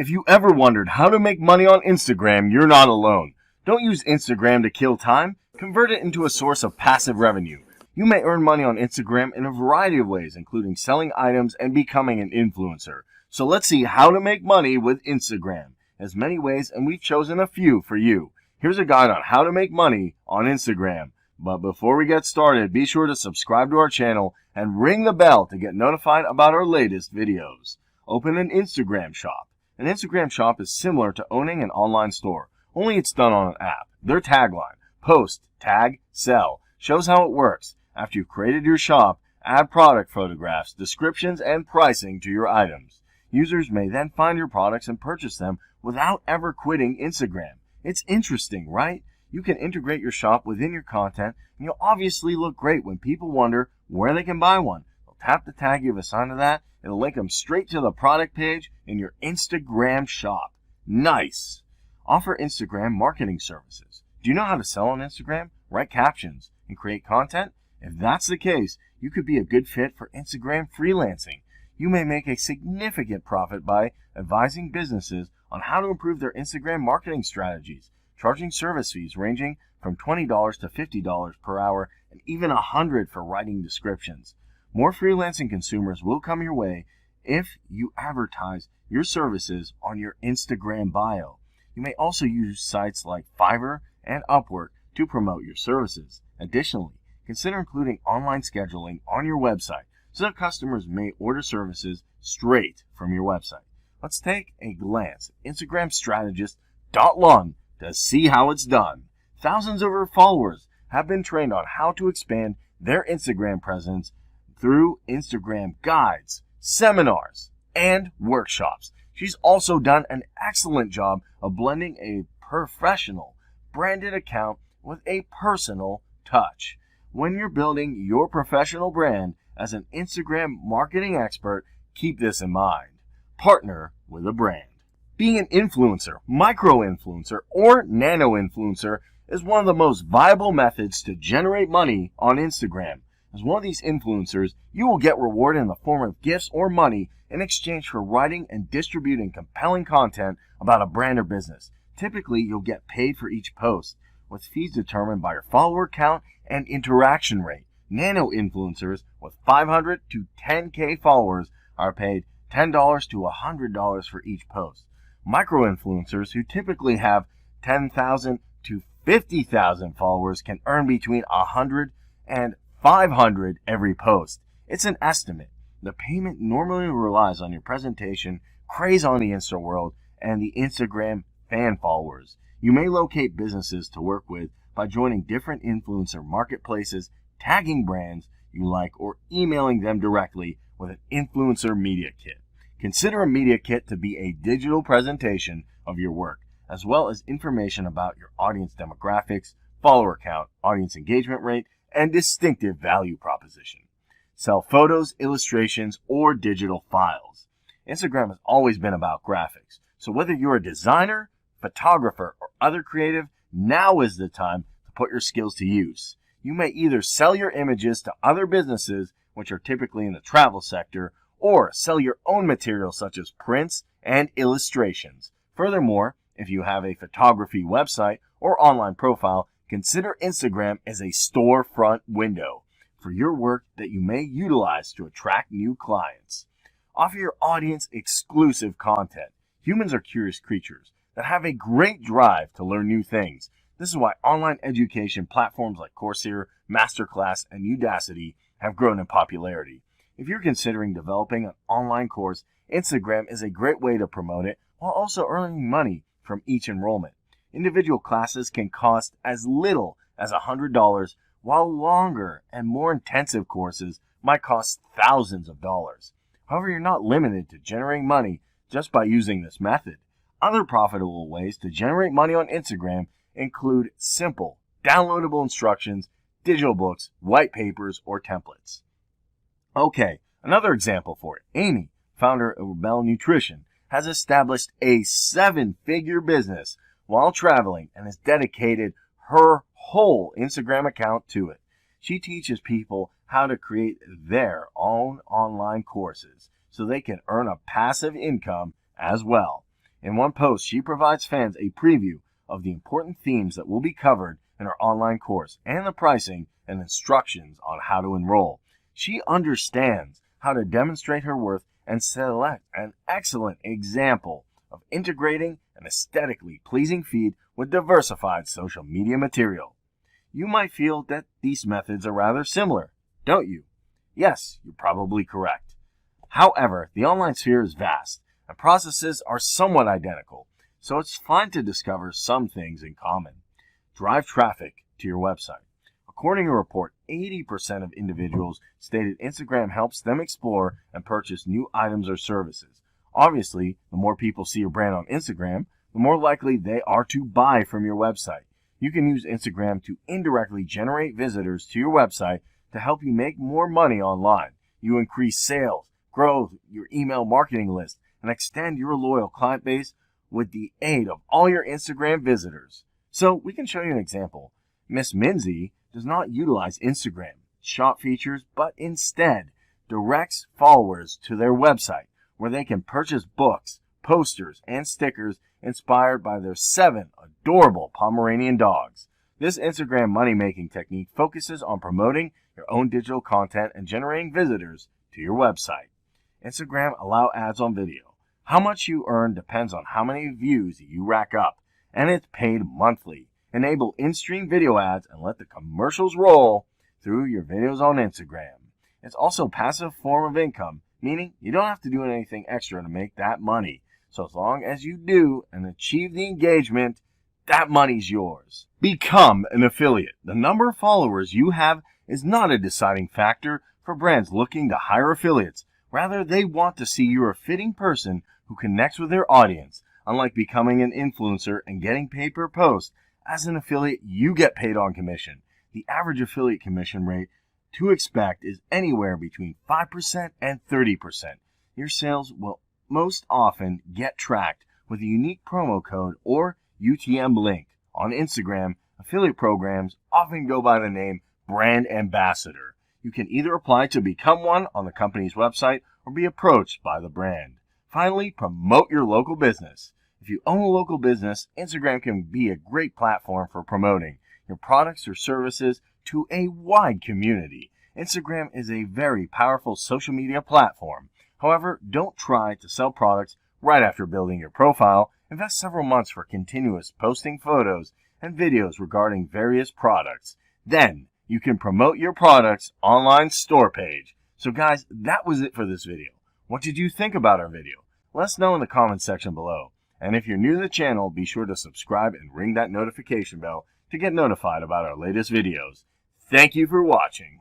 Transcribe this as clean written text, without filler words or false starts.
If you ever wondered how to make money on Instagram, you're not alone. Don't use Instagram to kill time. Convert it into a source of passive revenue. You may earn money on Instagram in a variety of ways, including selling items and becoming an influencer. So let's see how to make money with Instagram. There's many ways, and we've chosen a few for you. Here's a guide on how to make money on Instagram. But before we get started, be sure to subscribe to our channel and ring the bell to get notified about our latest videos. Open an Instagram shop. An Instagram shop is similar to owning an online store, only it's done on an app. Their tagline, post, tag, sell, shows how it works. After you've created your shop, add product photographs, descriptions, and pricing to your items. Users may then find your products and purchase them without ever quitting Instagram. It's interesting, right? You can integrate your shop within your content, and you'll obviously look great when people wonder where they can buy one. They'll tap the tag you've assigned to that, it'll link them straight to the product page in your Instagram shop. Nice! Offer Instagram marketing services. Do you know how to sell on Instagram, write captions, and create content? If that's the case, you could be a good fit for Instagram freelancing. You may make a significant profit by advising businesses on how to improve their Instagram marketing strategies, charging service fees ranging from $20 to $50 per hour and even $100 for writing descriptions. More freelancing consumers will come your way if you advertise your services on your Instagram bio. You may also use sites like Fiverr and Upwork to promote your services. Additionally, consider including online scheduling on your website so that customers may order services straight from your website. Let's take a glance at InstagramStrategist.long to see how it's done. Thousands of her followers have been trained on how to expand their Instagram presence through Instagram guides, seminars, and workshops. She's also done an excellent job of blending a professional branded account with a personal touch. When you're building your professional brand as an Instagram marketing expert, keep this in mind. Partner with a brand. Being an influencer, micro-influencer, or nano-influencer is one of the most viable methods to generate money on Instagram. As one of these influencers, you will get rewarded in the form of gifts or money in exchange for writing and distributing compelling content about a brand or business. Typically, you'll get paid for each post, with fees determined by your follower count and interaction rate. Nano-influencers with 500 to 10K followers are paid $10 to $100 for each post. Micro-influencers who typically have 10,000 to 50,000 followers can earn between $100 and $500 every post. It's an estimate. The payment normally relies on your presentation, craze on the Insta world, and the Instagram fan followers. You may locate businesses to work with by joining different influencer marketplaces, tagging brands you like, or emailing them directly with an influencer media kit. Consider a media kit to be a digital presentation of your work, as well as information about your audience demographics, follower count, audience engagement rate, and distinctive value proposition. Sell photos, illustrations, or digital files. Instagram has always been about graphics, so whether you're a designer, photographer, or other creative, now is the time to put your skills to use. You may either sell your images to other businesses, which are typically in the travel sector, or sell your own materials such as prints and illustrations. Furthermore, if you have a photography website or online profile, consider Instagram as a storefront window for your work that you may utilize to attract new clients. Offer your audience exclusive content. Humans are curious creatures that have a great drive to learn new things. This is why online education platforms like Coursera, Masterclass, and Udacity have grown in popularity. If you're considering developing an online course, Instagram is a great way to promote it while also earning money from each enrollment. Individual classes can cost as little as $100, while longer and more intensive courses might cost thousands of dollars. However, you're not limited to generating money just by using this method. Other profitable ways to generate money on Instagram include simple, downloadable instructions, digital books, white papers, or templates. Okay, another example for it. Amy, founder of Rebel Nutrition, has established a 7-figure business while traveling and has dedicated her whole Instagram account to it. She teaches people how to create their own online courses so they can earn a passive income as well. In one post, she provides fans a preview of the important themes that will be covered in her online course and the pricing and instructions on how to enroll. She understands how to demonstrate her worth and select an excellent example of integrating an aesthetically pleasing feed with diversified social media material. You might feel that these methods are rather similar, don't you? Yes, you're probably correct. However, the online sphere is vast, and processes are somewhat identical, so it's fine to discover some things in common. Drive traffic to your website. According to a report, 80% of individuals stated Instagram helps them explore and purchase new items or services. Obviously, the more people see your brand on Instagram, the more likely they are to buy from your website. You can use Instagram to indirectly generate visitors to your website to help you make more money online. You increase sales, grow your email marketing list, and extend your loyal client base with the aid of all your Instagram visitors. So we can show you an example. Miss Minzy does not utilize Instagram shop features, but instead directs followers to their website where they can purchase books, posters, and stickers inspired by their 7 adorable Pomeranian dogs. This Instagram money-making technique focuses on promoting your own digital content and generating visitors to your website. Instagram allow ads on video. How much you earn depends on how many views you rack up, and it's paid monthly. Enable in-stream video ads and let the commercials roll through your videos on Instagram. It's also a passive form of income, meaning you don't have to do anything extra to make that money. So as long as you do and achieve the engagement, that money's yours. Become an affiliate. The number of followers you have is not a deciding factor for brands looking to hire affiliates. Rather, they want to see you're a fitting person who connects with their audience. Unlike becoming an influencer and getting paid per post, as an affiliate, you get paid on commission. The average affiliate commission rate to expect is anywhere between 5% and 30%. Your sales will most often get tracked with a unique promo code or UTM link. On Instagram, affiliate programs often go by the name Brand Ambassador. You can either apply to become one on the company's website or be approached by the brand. Finally, promote your local business. If you own a local business, Instagram can be a great platform for promoting your products or services to a wide community. Instagram is a very powerful social media platform. However, don't try to sell products right after building your profile. Invest several months for continuous posting photos and videos regarding various products. Then, you can promote your products online store page. So guys, that was it for this video. What did you think about our video? Let us know in the comments section below. And if you're new to the channel, be sure to subscribe and ring that notification bell to get notified about our latest videos. Thank you for watching.